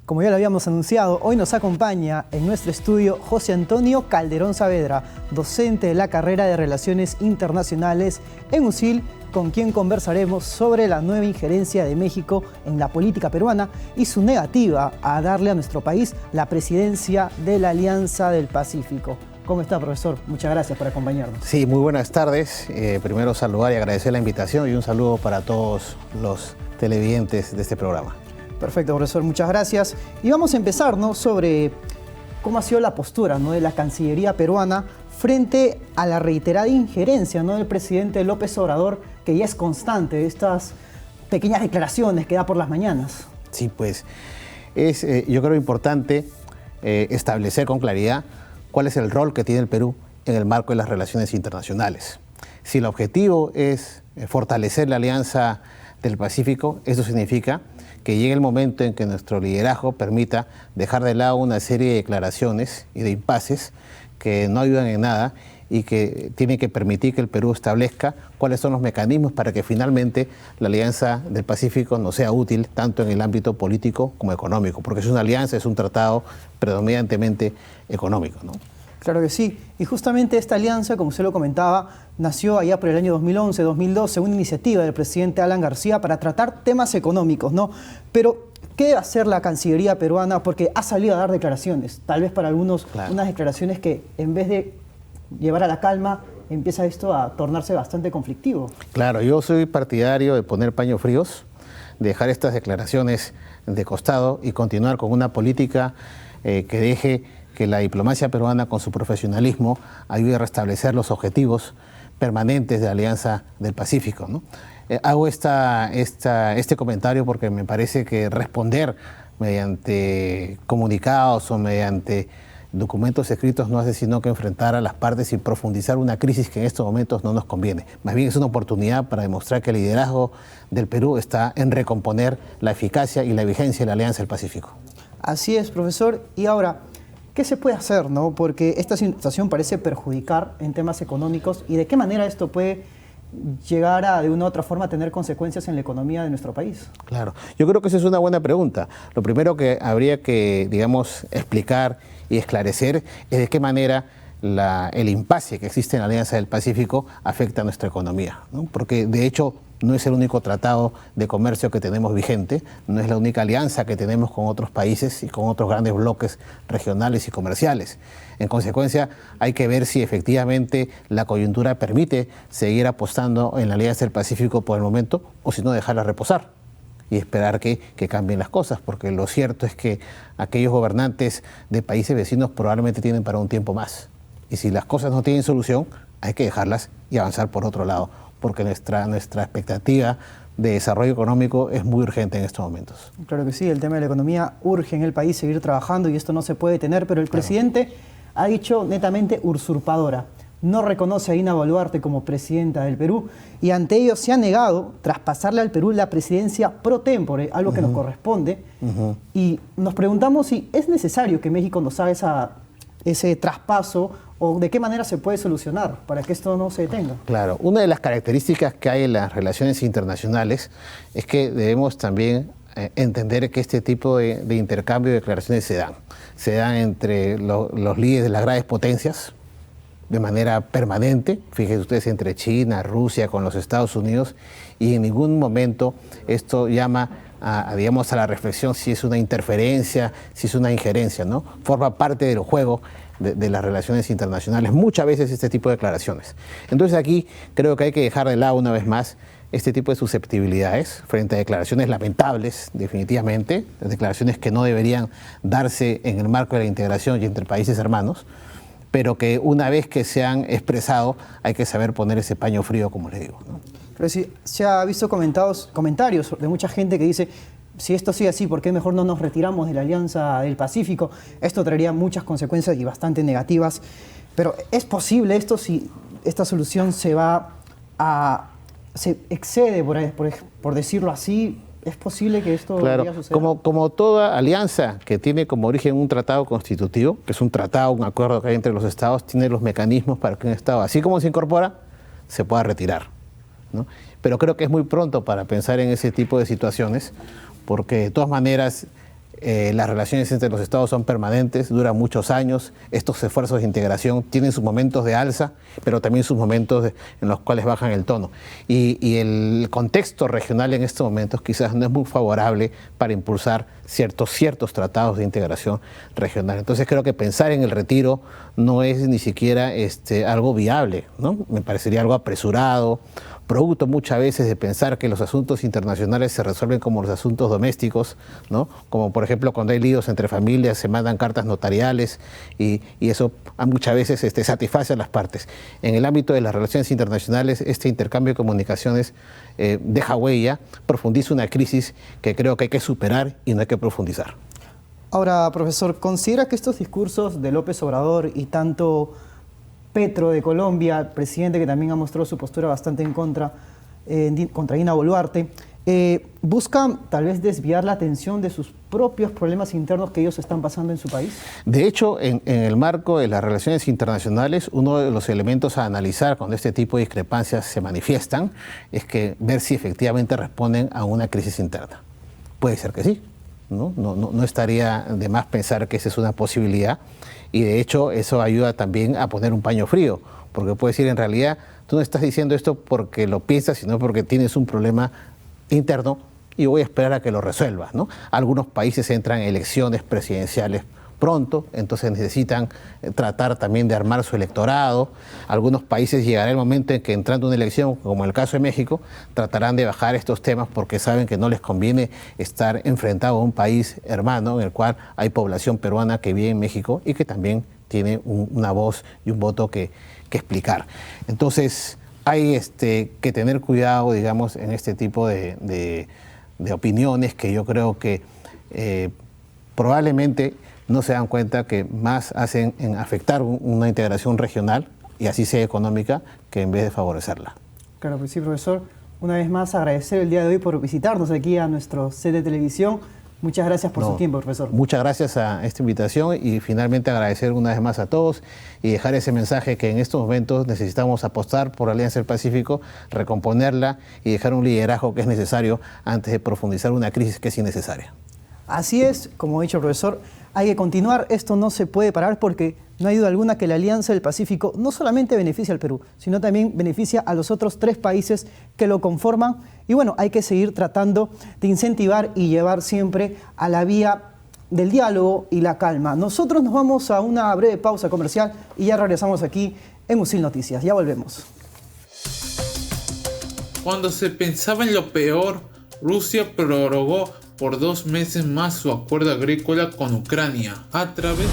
Como ya lo habíamos anunciado, hoy nos acompaña en nuestro estudio José Antonio Calderón Saavedra, docente de la carrera de Relaciones Internacionales en USIL, con quien conversaremos sobre la nueva injerencia de México en la política peruana y su negativa a darle a nuestro país la presidencia de la Alianza del Pacífico. ¿Cómo está, profesor? Muchas gracias por acompañarnos. Sí, muy buenas tardes. Primero saludar y agradecer la invitación y un saludo para todos los televidentes de este programa. Perfecto, profesor, muchas gracias. Y vamos a empezar, ¿no?, sobre cómo ha sido la postura, ¿no?, de la Cancillería peruana frente a la reiterada injerencia, ¿no?, del presidente López Obrador, que ya es constante de estas pequeñas declaraciones que da por las mañanas. Sí, pues es yo creo importante establecer con claridad cuál es el rol que tiene el Perú en el marco de las relaciones internacionales. Si el objetivo es fortalecer la Alianza del Pacífico, eso significa que llegue el momento en que nuestro liderazgo permita dejar de lado una serie de declaraciones y de impases que no ayudan en nada y que tienen que permitir que el Perú establezca cuáles son los mecanismos para que finalmente la Alianza del Pacífico nos sea útil tanto en el ámbito político como económico, porque es una alianza, es un tratado predominantemente económico, ¿no? Claro que sí. Y justamente esta alianza, como usted lo comentaba, nació allá por el año 2011-2012, una iniciativa del presidente Alan García para tratar temas económicos, ¿no? Pero, ¿qué debe hacer la Cancillería peruana? Porque ha salido a dar declaraciones, tal vez para algunos, claro, unas declaraciones que en vez de llevar a la calma, empieza esto a tornarse bastante conflictivo. Claro, yo soy partidario de poner paños fríos, de dejar estas declaraciones de costado y continuar con una política que deje que la diplomacia peruana con su profesionalismo ayude a restablecer los objetivos permanentes de la Alianza del Pacífico, ¿no? Hago este comentario porque me parece que responder mediante comunicados o mediante documentos escritos no hace sino que enfrentar a las partes y profundizar una crisis que en estos momentos no nos conviene. Más bien es una oportunidad para demostrar que el liderazgo del Perú está en recomponer la eficacia y la vigencia de la Alianza del Pacífico. Así es, profesor. Y ahora, ¿qué se puede hacer, no? Porque esta situación parece perjudicar en temas económicos, y de qué manera esto puede llegar a, de una u otra forma, a tener consecuencias en la economía de nuestro país. Claro, yo creo que esa es una buena pregunta. Lo primero que habría que, digamos, explicar y esclarecer es de qué manera el impasse que existe en la Alianza del Pacífico afecta a nuestra economía, ¿no? Porque de hecho no es el único tratado de comercio que tenemos vigente, no es la única alianza que tenemos con otros países y con otros grandes bloques regionales y comerciales. En consecuencia, hay que ver si efectivamente la coyuntura permite seguir apostando en la Alianza del Pacífico por el momento, o si no, dejarla reposar y esperar que cambien las cosas, porque lo cierto es que aquellos gobernantes de países vecinos probablemente tienen para un tiempo más. Y si las cosas no tienen solución, hay que dejarlas y avanzar por otro lado, porque nuestra expectativa de desarrollo económico es muy urgente en estos momentos. Claro que sí, el tema de la economía urge en el país seguir trabajando y esto no se puede detener, pero el presidente ha dicho netamente usurpadora. No reconoce a Dina Boluarte como presidenta del Perú y ante ello se ha negado traspasarle al Perú la presidencia pro tempore, algo que nos corresponde. Y nos preguntamos si es necesario que México nos haga ese traspaso, o de qué manera se puede solucionar para que esto no se detenga. Claro, una de las características que hay en las relaciones internacionales es que debemos también entender que este tipo de intercambio de declaraciones se dan entre los líderes de las grandes potencias de manera permanente, fíjense ustedes, entre China, Rusia, con los Estados Unidos, y en ningún momento esto llama digamos, a la reflexión si es una interferencia, si es una injerencia, ¿no? Forma parte del juego de las relaciones internacionales, muchas veces este tipo de declaraciones. Entonces aquí creo que hay que dejar de lado una vez más este tipo de susceptibilidades frente a declaraciones lamentables, definitivamente, declaraciones que no deberían darse en el marco de la integración y entre países hermanos, pero que una vez que se han expresado hay que saber poner ese paño frío, como le digo, ¿no? Pero sí, se ha visto comentarios de mucha gente que dice, si esto sigue así, ¿por qué mejor no nos retiramos de la Alianza del Pacífico? Esto traería muchas consecuencias y bastante negativas. Pero ¿es posible esto si esta solución se excede, por decirlo así? ¿Es posible que esto vaya a suceder? Como toda alianza que tiene como origen un tratado constitutivo, que es un tratado, un acuerdo que hay entre los estados, tiene los mecanismos para que un estado, así como se incorpora, se pueda retirar, ¿no? Pero creo que es muy pronto para pensar en ese tipo de situaciones, porque de todas maneras Las relaciones entre los estados son permanentes, duran muchos años. Estos esfuerzos de integración tienen sus momentos de alza, pero también sus momentos en los cuales bajan el tono. Y el contexto regional en estos momentos quizás no es muy favorable para impulsar ciertos tratados de integración regional. Entonces creo que pensar en el retiro no es ni siquiera algo viable, ¿no? Me parecería algo apresurado, producto muchas veces de pensar que los asuntos internacionales se resuelven como los asuntos domésticos, ¿no? Como por ejemplo cuando hay líos entre familias se mandan cartas notariales y eso muchas veces satisface a las partes. En el ámbito de las relaciones internacionales este intercambio de comunicaciones deja huella, profundiza una crisis que creo que hay que superar y no hay que profundizar. Ahora, profesor, ¿considera que estos discursos de López Obrador y tanto Petro de Colombia, el presidente que también ha mostrado su postura bastante en contra Dina Boluarte, buscan tal vez desviar la atención de sus propios problemas internos que ellos están pasando en su país? De hecho, en el marco de las relaciones internacionales, uno de los elementos a analizar cuando este tipo de discrepancias se manifiestan es que ver si efectivamente responden a una crisis interna. Puede ser que sí, no estaría de más pensar que esa es una posibilidad. Y de hecho eso ayuda también a poner un paño frío, porque puedes decir en realidad tú no estás diciendo esto porque lo piensas, sino porque tienes un problema interno y voy a esperar a que lo resuelvas, ¿no? Algunos países entran en elecciones presidenciales pronto, entonces necesitan tratar también de armar su electorado. Algunos países llegará el momento en que entrando una elección, como en el caso de México, tratarán de bajar estos temas porque saben que no les conviene estar enfrentado a un país hermano en el cual hay población peruana que vive en México y que también tiene una voz y un voto que explicar. Entonces hay que tener cuidado, digamos, en este tipo de opiniones que yo creo que probablemente no se dan cuenta que más hacen en afectar una integración regional y así sea económica que en vez de favorecerla. Claro, pues sí, profesor. Una vez más agradecer el día de hoy por visitarnos aquí a nuestro set de televisión. Muchas gracias por su tiempo, profesor. Muchas gracias a esta invitación y finalmente agradecer una vez más a todos y dejar ese mensaje que en estos momentos necesitamos apostar por la Alianza del Pacífico, recomponerla y dejar un liderazgo que es necesario antes de profundizar una crisis que es innecesaria. Así es, como ha dicho el profesor, hay que continuar, esto no se puede parar porque no hay duda alguna que la Alianza del Pacífico no solamente beneficia al Perú, sino también beneficia a los otros 3 países que lo conforman. Y bueno, hay que seguir tratando de incentivar y llevar siempre a la vía del diálogo y la calma. Nosotros nos vamos a una breve pausa comercial y ya regresamos aquí en UCIL Noticias. Ya volvemos. Cuando se pensaba en lo peor, Rusia prorrogó por 2 meses más su acuerdo agrícola con Ucrania a través